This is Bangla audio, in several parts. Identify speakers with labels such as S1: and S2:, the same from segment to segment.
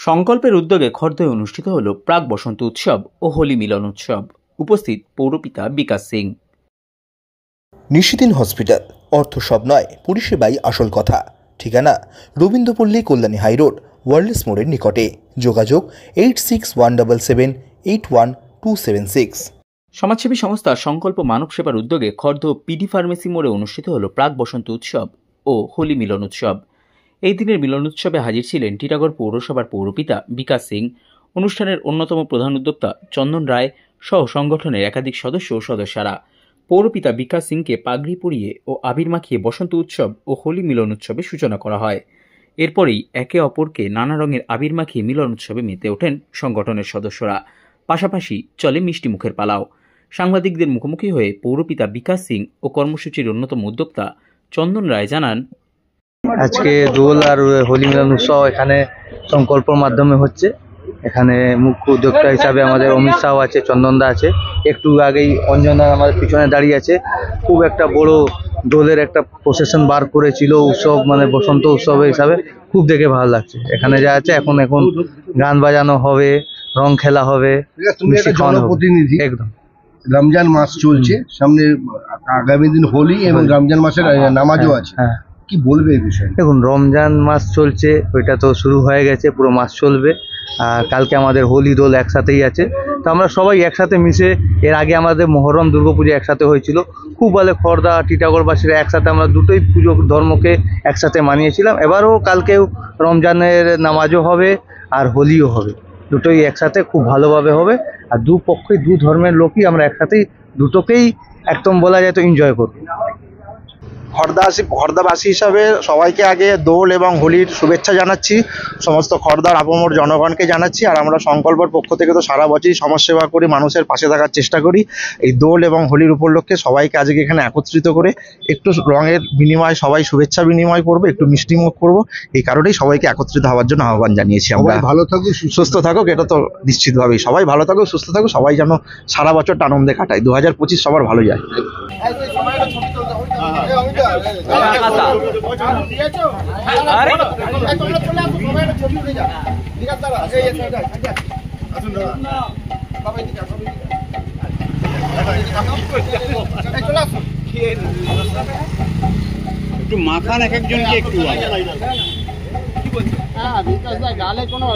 S1: সংকল্পের উদ্যোগে খর্দায় অনুষ্ঠিত হল প্রাক বসন্ত উৎসব ও হোলি মিলন উৎসব। উপস্থিত পৌরপিতা বিকাশ সিং।
S2: নিশিদিন হসপিটাল, অর্থ সব নয়, পরিষেবাই আসল কথা। ঠিকানা রবীন্দ্রপল্লী, কল্যাণী হাইরোড, ওয়ার্ল্ডস মোড়ের নিকটে। যোগাযোগ 8617781276।
S1: সমাজসেবী সংস্থা সংকল্প মানব সেবার উদ্যোগে খর্দ পিডি ফার্মেসি মোড়ে অনুষ্ঠিত হল প্রাক বসন্ত উৎসব ও হোলি মিলন উৎসব। এই দিনের মিলন উৎসবে হাজির ছিলেন টিটাগড় পৌরসভার পৌরপিতা বিকাশ সিং, অনুষ্ঠানের অন্যতম প্রধান উদ্যোক্তা চন্দন রায় সহ সংগঠনের একাধিক সদস্য ও সদস্যরা। পৌরপিতা বিকাশ সিংকে পাগড়ি পরিয়ে ও আবির মাখিয়ে বসন্ত উৎসব ও হোলি মিলন উৎসবের সূচনা করা হয়। এরপরেই একে অপরকে নানা রঙের আবির মাখিয়ে মিলন উৎসবে মেতে ওঠেন সংগঠনের সদস্যরা। পাশাপাশি চলে মিষ্টি মুখের পালাও। সাংবাদিকদের মুখোমুখি হয়ে পৌরপিতা বিকাশ সিং ও কর্মসূচির অন্যতম উদ্যোক্তা চন্দন রায় জানান,
S3: আজকে দোল আর হোলি মিলন উৎসব এখানে সংকল্পর মাধ্যমে হচ্ছে। এখানে মুখ্য উদ্যোক্তা হিসাবে আমাদের অমিত শাহ আছে, চন্দনদা আছে, একটু আগেই অঞ্জনদা আমাদের পিছনে দাঁড়িয়ে আছে। খুব একটা বড় দোলের একটা প্রসেশন বার করেছিল উৎসব, মানে বসন্ত উৎসব হিসাবে। খুব দেখে ভালো লাগছে। এখানে যা আছে এখন গান বাজানো হবে, রং খেলা হবে, মিষ্টি খাওয়ানো হবে। একদম
S4: রমজান মাস চলছে সামনে, আগামী দিন হোলি এবং রমজান মাসের নামাজও আছে। কি বলবে এই বিষয়ে?
S3: দেখুন, রমজান মাস চলছে, ওইটা তো শুরু হয়ে গেছে, পুরো মাস চলবে। আর কালকে আমাদের হোলি দোল একসাথেই আছে। তো আমরা সবাই একসাথে মিশে, এর আগে আমাদের মহরম দুর্গাপুজো একসাথে হয়েছিল। খুব ভালো, খর্দা টিটাগড়বাসীরা একসাথে আমরা দুটোই পুজো ধর্মকে একসাথে মানিয়েছিলাম। এবারও কালকেও রমজানের নামাজও হবে আর হোলিও হবে, দুটোই একসাথে খুব ভালোভাবে হবে। আর দু পক্ষই দু ধর্মের লোকই আমরা একসাথেই দুটোকেই একদম বলা যায় তো এনজয় করব।
S5: খর্দাবাসী হিসাবে সবাইকে আগে দোল এবং হোলির শুভেচ্ছা জানাচ্ছি, সমস্ত খর্দার আপামর জনগণকে জানাচ্ছি। আর আমরা সংকল্পের পক্ষ থেকে তো সারা বছরই সমাজসেবা করি, মানুষের পাশে থাকার চেষ্টা করি। এই দোল এবং হোলির উপলক্ষে সবাইকে আজকে এখানে একত্রিত করে একটু রঙের বিনিময়, সবাই শুভেচ্ছা বিনিময় করবো, একটু মিষ্টিমুখ করবো। এই কারণেই সবাইকে একত্রিত হওয়ার জন্য আহ্বান জানিয়েছি আমরা।
S4: ভালো থাকুক,
S5: সুস্থ থাকুক, এটা তো নিশ্চিতভাবেই সবাই ভালো থাকুক, সুস্থ থাকুক, সবাই যেন সারা বছরটা আনন্দে কাটায়। 2025 সবার ভালো যায়।
S6: একটু মাখান এক একজনকে একটু। গালে কোনো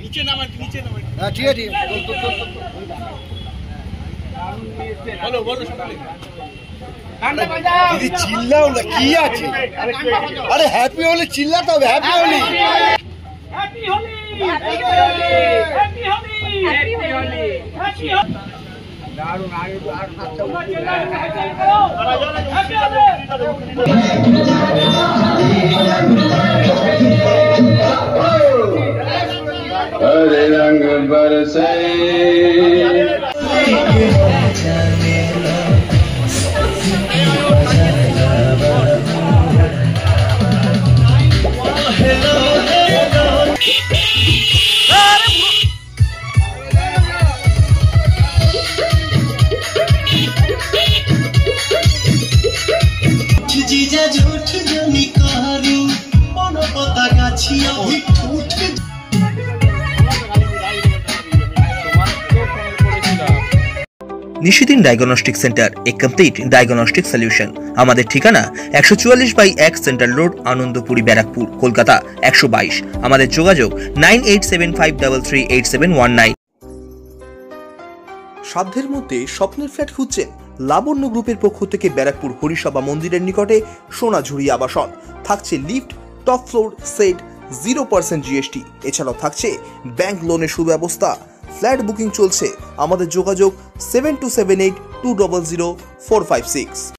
S6: নিচে নামান, নিচে নামান। ঠিক আছে, বলো বলো সকালে। দিদি চিল্লাও না, কি আছে? আরে হ্যাপি হোলি চিল্লাতে হবে। Happy Holi, happy Holi, happy Holi, happy Holi, happy Holi, happy Holi. দারুণ, আর
S7: हरे रंग बरसे
S2: Nishidin diagnostic centre, a complete diagnostic solution. আমাদের ঠিকানা 144/1 সেন্ট্রাল রোড, আনন্দপুরি, ব্যারাকপুর, কলকাতা 122। আমাদের যোগাযোগ 9875338719। সাধ্যের মধ্যে স্বপ্নের ফ্ল্যাট খুঁজছেন? লাবণ্য গ্রুপের পক্ষ থেকে ব্যারাকপুর হরিসভা মন্দিরের নিকটে সোনাঝুরি আবাসন। থাকছে lift, top floor, set, 0% GST। এছাড়াও থাকছে ব্যাংক লোনের সুব্যবস্থা। ফ্ল্যাট বুকিং চলছে। আমাদের যোগাযোগ 7278200456।